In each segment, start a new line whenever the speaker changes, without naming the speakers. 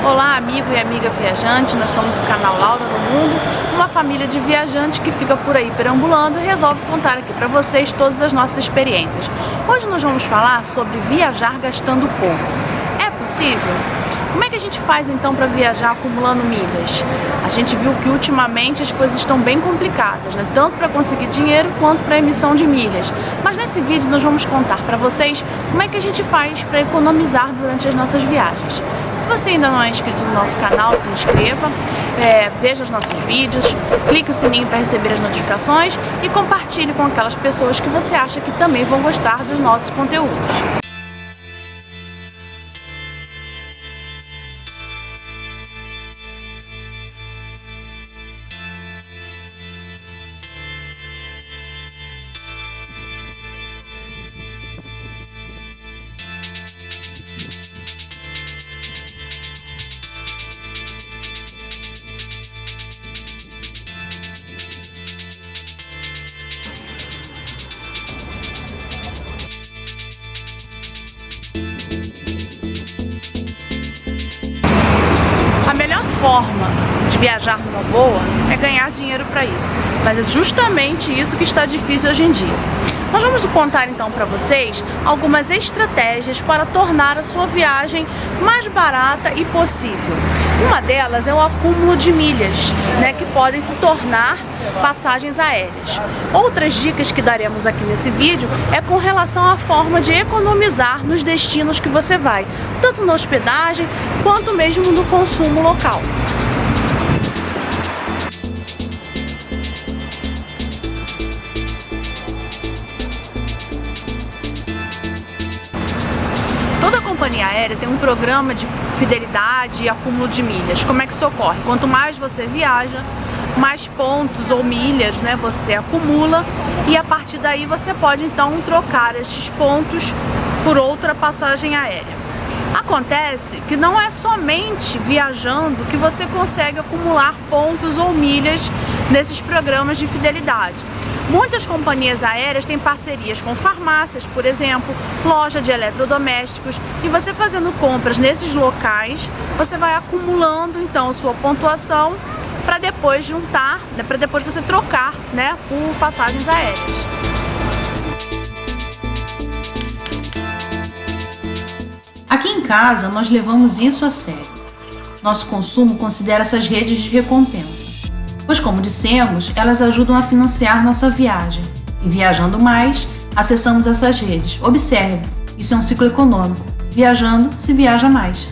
Olá, amigo e amiga viajante, nós somos o canal Laura no Mundo, uma família de viajantes que fica por aí perambulando e resolve contar aqui para vocês todas as nossas experiências. Hoje nós vamos falar sobre viajar gastando pouco. É possível? Como é que a gente faz então para viajar acumulando milhas? A gente viu que ultimamente as coisas estão bem complicadas, né? Tanto para conseguir dinheiro quanto para emissão de milhas. Mas nesse vídeo nós vamos contar para vocês como é que a gente faz para economizar durante as nossas viagens. Se você ainda não é inscrito no nosso canal, se inscreva, veja os nossos vídeos, clique o sininho para receber as notificações e compartilhe com aquelas pessoas que você acha que também vão gostar dos nossos conteúdos. A melhor forma de viajar numa boa é ganhar dinheiro para isso, mas é justamente isso que está difícil hoje em dia. Nós vamos contar então para vocês algumas estratégias para tornar a sua viagem mais barata e possível. Uma delas é o acúmulo de milhas, que podem se tornar passagens aéreas. Outras dicas que daremos aqui nesse vídeo é com relação à forma de economizar nos destinos que você vai, tanto na hospedagem quanto mesmo no consumo local. Toda companhia aérea tem um programa de fidelidade e acúmulo de milhas. Como é que isso ocorre? Quanto mais você viaja, mais pontos ou milhas você acumula e a partir daí você pode então trocar esses pontos por outra passagem aérea. Acontece que não é somente viajando que você consegue acumular pontos ou milhas nesses programas de fidelidade. Muitas companhias aéreas têm parcerias com farmácias, por exemplo, loja de eletrodomésticos, e você fazendo compras nesses locais, você vai acumulando então sua pontuação para depois juntar, para depois você trocar por passagens aéreas.
Aqui em casa nós levamos isso a sério. Nosso consumo considera essas redes de recompensa, pois como dissemos, elas ajudam a financiar nossa viagem. E viajando mais, acessamos essas redes. Observe, isso é um ciclo econômico. Viajando, se viaja mais.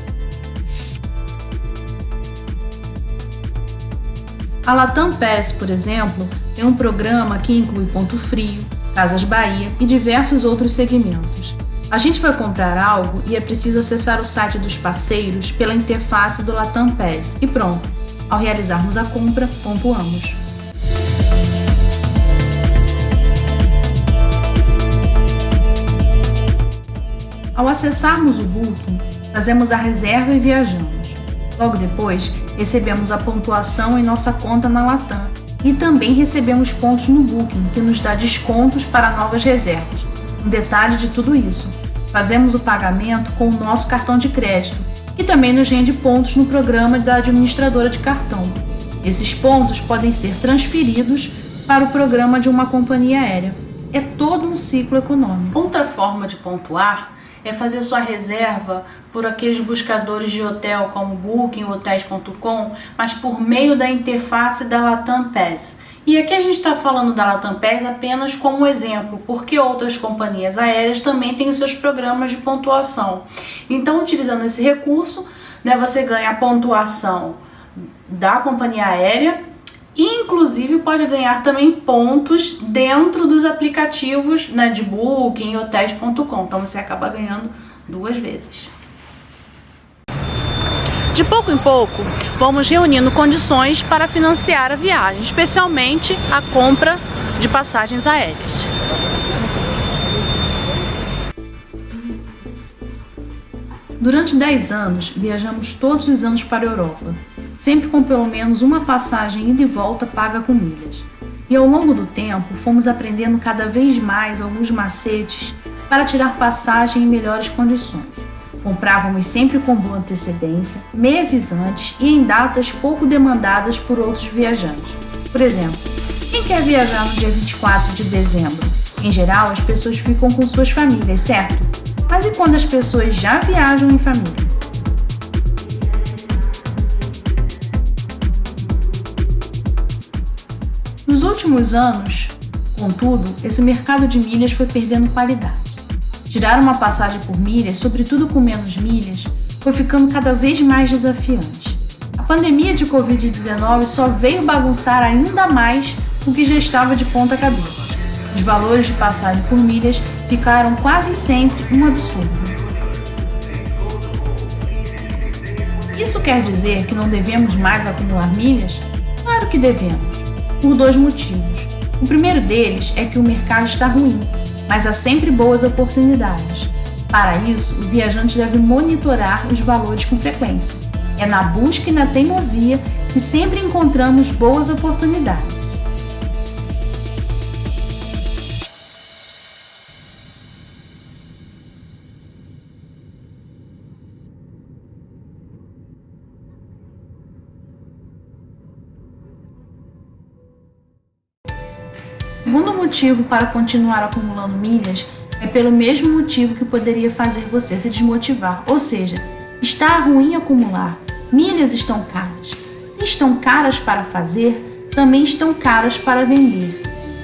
A Latam Pass, por exemplo, tem um programa que inclui Ponto Frio, Casas Bahia e diversos outros segmentos. A gente vai comprar algo e é preciso acessar o site dos parceiros pela interface do Latam Pass e pronto, ao realizarmos a compra, pontuamos. Ao acessarmos o Booking, fazemos a reserva e viajamos. Logo depois, recebemos a pontuação em nossa conta na Latam e também recebemos pontos no Booking, que nos dá descontos para novas reservas. Um detalhe de tudo isso, fazemos o pagamento com o nosso cartão de crédito, que também nos rende pontos no programa da administradora de cartão. Esses pontos podem ser transferidos para o programa de uma companhia aérea. É todo um ciclo econômico. Outra forma de pontuar é fazer sua reserva por aqueles buscadores de hotel como Booking, Hotels.com, mas por meio da interface da Latam Pass. E aqui a gente está falando da Latam Pass apenas como exemplo, porque outras companhias aéreas também têm os seus programas de pontuação. Então, utilizando esse recurso, você ganha a pontuação da companhia aérea e, inclusive, pode ganhar também pontos dentro dos aplicativos de Booking e Hotels.com. Então, você acaba ganhando duas vezes.
De pouco em pouco, vamos reunindo condições para financiar a viagem, especialmente a compra de passagens aéreas.
Durante 10 anos, viajamos todos os anos para a Europa, sempre com pelo menos uma passagem ida e volta paga com milhas. E ao longo do tempo, fomos aprendendo cada vez mais alguns macetes para tirar passagem em melhores condições. Comprávamos sempre com boa antecedência, meses antes e em datas pouco demandadas por outros viajantes. Por exemplo, quem quer viajar no dia 24 de dezembro? Em geral, as pessoas ficam com suas famílias, certo? Mas e quando as pessoas já viajam em família? Nos últimos anos, contudo, esse mercado de milhas foi perdendo qualidade. Tirar uma passagem por milhas, sobretudo com menos milhas, foi ficando cada vez mais desafiante. A pandemia de Covid-19 só veio bagunçar ainda mais o que já estava de ponta cabeça. Os valores de passagem por milhas ficaram quase sempre um absurdo. Isso quer dizer que não devemos mais acumular milhas? Claro que devemos, por dois motivos. O primeiro deles é que o mercado está ruim, mas há sempre boas oportunidades. Para isso, o viajante deve monitorar os valores com frequência. É na busca e na teimosia que sempre encontramos boas oportunidades. O segundo motivo para continuar acumulando milhas é pelo mesmo motivo que poderia fazer você se desmotivar, ou seja, está ruim acumular, milhas estão caras. Se estão caras para fazer, também estão caras para vender.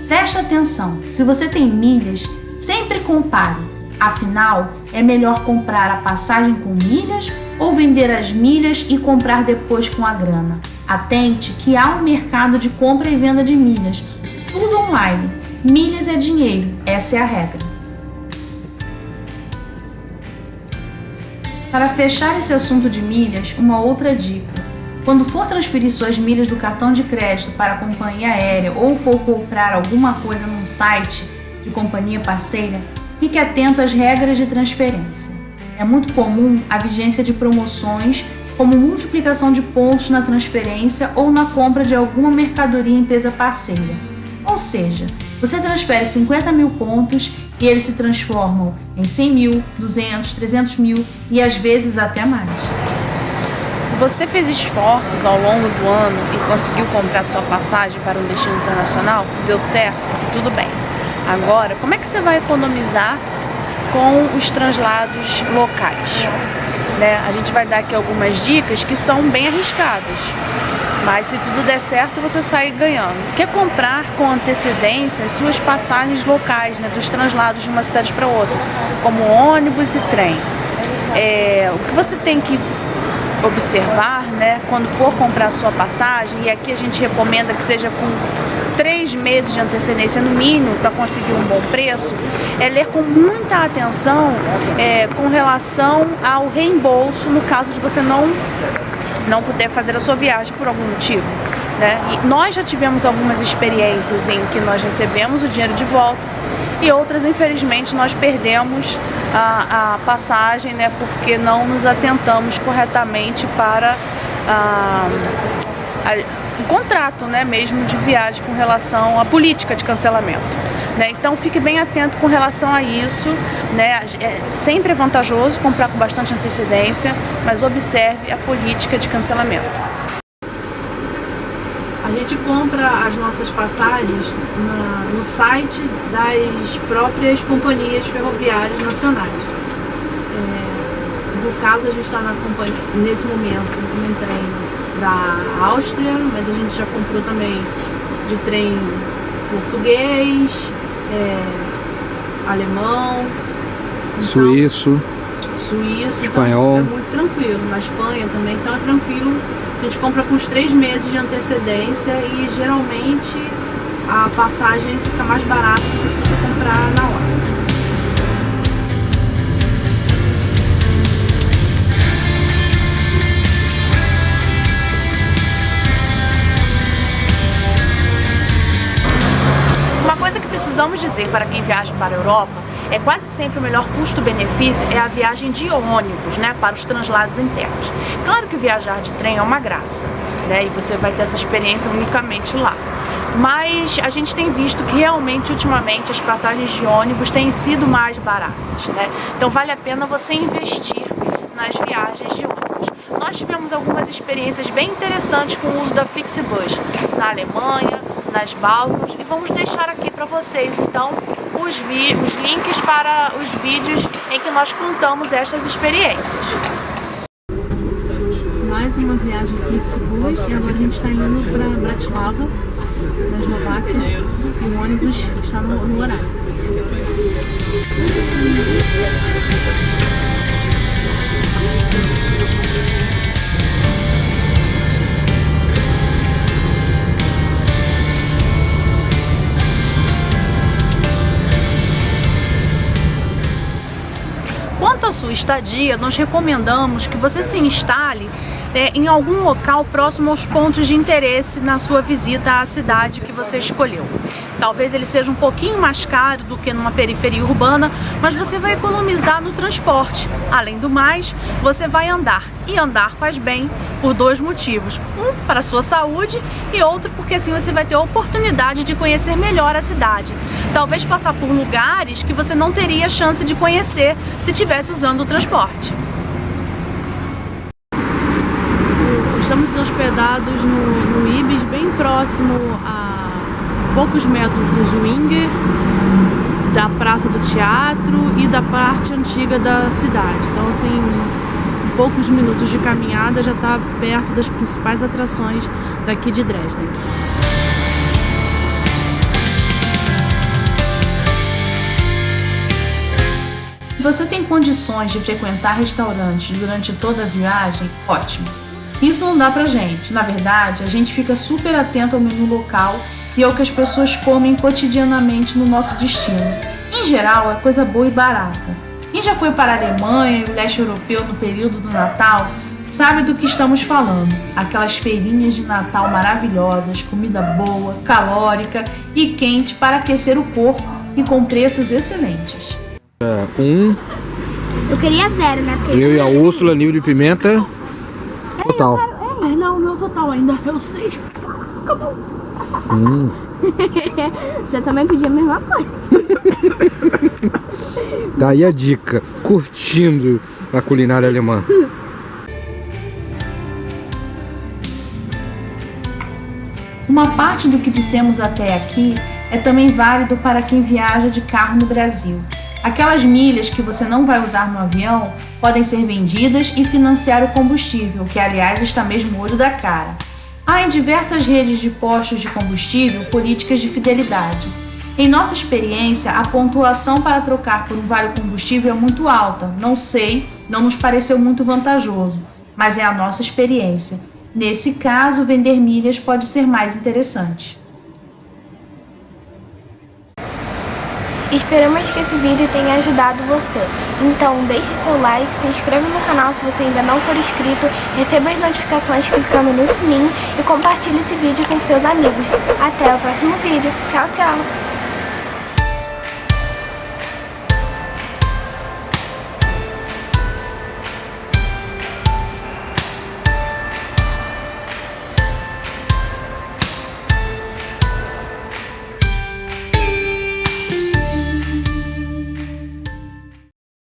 Preste atenção, se você tem milhas, sempre compare, afinal, é melhor comprar a passagem com milhas ou vender as milhas e comprar depois com a grana. Atente que há um mercado de compra e venda de milhas, tudo online. Milhas é dinheiro, essa é a regra. Para fechar esse assunto de milhas, uma outra dica. Quando for transferir suas milhas do cartão de crédito para a companhia aérea ou for comprar alguma coisa num site de companhia parceira, fique atento às regras de transferência. É muito comum a vigência de promoções, como multiplicação de pontos na transferência ou na compra de alguma mercadoria em empresa parceira. Ou seja, você transfere 50 mil pontos e eles se transformam em 100 mil, 200, 300 mil e às vezes até mais.
Você fez esforços ao longo do ano e conseguiu comprar sua passagem para um destino internacional? Deu certo? Tudo bem. Agora, como é que você vai economizar com os translados locais? A gente vai dar aqui algumas dicas que são bem arriscadas. Mas se tudo der certo, você sai ganhando. Quer comprar com antecedência as suas passagens locais, dos translados de uma cidade para outra, como ônibus e trem. O que você tem que observar, quando for comprar a sua passagem, e aqui a gente recomenda que seja com 3 meses de antecedência no mínimo para conseguir um bom preço, é ler com muita atenção com relação ao reembolso no caso de você não puder fazer a sua viagem por algum motivo. E nós já tivemos algumas experiências em que nós recebemos o dinheiro de volta e outras, infelizmente, nós perdemos a passagem, porque não nos atentamos corretamente para o contrato, mesmo de viagem com relação à política de cancelamento. Então fique bem atento com relação a isso, sempre é vantajoso comprar com bastante antecedência, mas observe a política de cancelamento.
A gente compra as nossas passagens no site das próprias companhias ferroviárias nacionais. No caso, a gente está nesse momento num trem da Áustria, mas a gente já comprou também de trem português, alemão,
suíço, espanhol.
Então é muito tranquilo. Na Espanha também, então é tranquilo. A gente compra com uns 3 meses de antecedência e geralmente a passagem fica mais barata do que se você comprar na hora.
Precisamos dizer para quem viaja para a Europa, quase sempre o melhor custo-benefício é a viagem de ônibus, para os translados internos. Claro que viajar de trem é uma graça, e você vai ter essa experiência unicamente lá. Mas a gente tem visto que realmente, ultimamente, as passagens de ônibus têm sido mais baratas, Então vale a pena você investir nas viagens de ônibus. Nós tivemos algumas experiências bem interessantes com o uso da Flixbus na Alemanha, nas Balcãs, e vamos deixar aqui para vocês então os links para os vídeos em que nós contamos estas experiências.
Mais uma viagem Flixbus e agora a gente está indo para Bratislava, na Eslováquia, e o ônibus está no horário.
Quanto à sua estadia, nós recomendamos que você se instale em algum local próximo aos pontos de interesse na sua visita à cidade que você escolheu. Talvez ele seja um pouquinho mais caro do que numa periferia urbana, mas você vai economizar no transporte. Além do mais, você vai andar. E andar faz bem por dois motivos. Um, para a sua saúde, e outro, porque assim você vai ter a oportunidade de conhecer melhor a cidade. Talvez passar por lugares que você não teria chance de conhecer se estivesse usando o transporte.
Estamos hospedados no Ibis, bem próximo a poucos metros do Zwinger, da Praça do Teatro e da parte antiga da cidade. Então, assim, em poucos minutos de caminhada já está perto das principais atrações daqui de Dresden.
Se você tem condições de frequentar restaurantes durante toda a viagem, ótimo. Isso não dá pra gente. Na verdade, a gente fica super atento ao menu local e ao que as pessoas comem cotidianamente no nosso destino. Em geral, é coisa boa e barata. Quem já foi para a Alemanha e o leste europeu no período do Natal sabe do que estamos falando. Aquelas feirinhas de Natal maravilhosas, comida boa, calórica e quente para aquecer o corpo e com preços excelentes.
Eu queria 0, né? Porque
Eu e a Úrsula, nível de pimenta total.
Não, meu total ainda é o 6. Acabou.
Você também pediu a mesma coisa.
Daí a dica, curtindo a culinária alemã.
Uma parte do que dissemos até aqui é também válido para quem viaja de carro no Brasil. Aquelas milhas que você não vai usar no avião podem ser vendidas e financiar o combustível, que aliás está mesmo o olho da cara. Há em diversas redes de postos de combustível políticas de fidelidade. Em nossa experiência, a pontuação para trocar por um vale combustível é muito alta. Não nos pareceu muito vantajoso, mas é a nossa experiência. Nesse caso, vender milhas pode ser mais interessante.
Esperamos que esse vídeo tenha ajudado você. Então deixe seu like, se inscreva no canal se você ainda não for inscrito, receba as notificações clicando no sininho e compartilhe esse vídeo com seus amigos. Até o próximo vídeo. Tchau, tchau!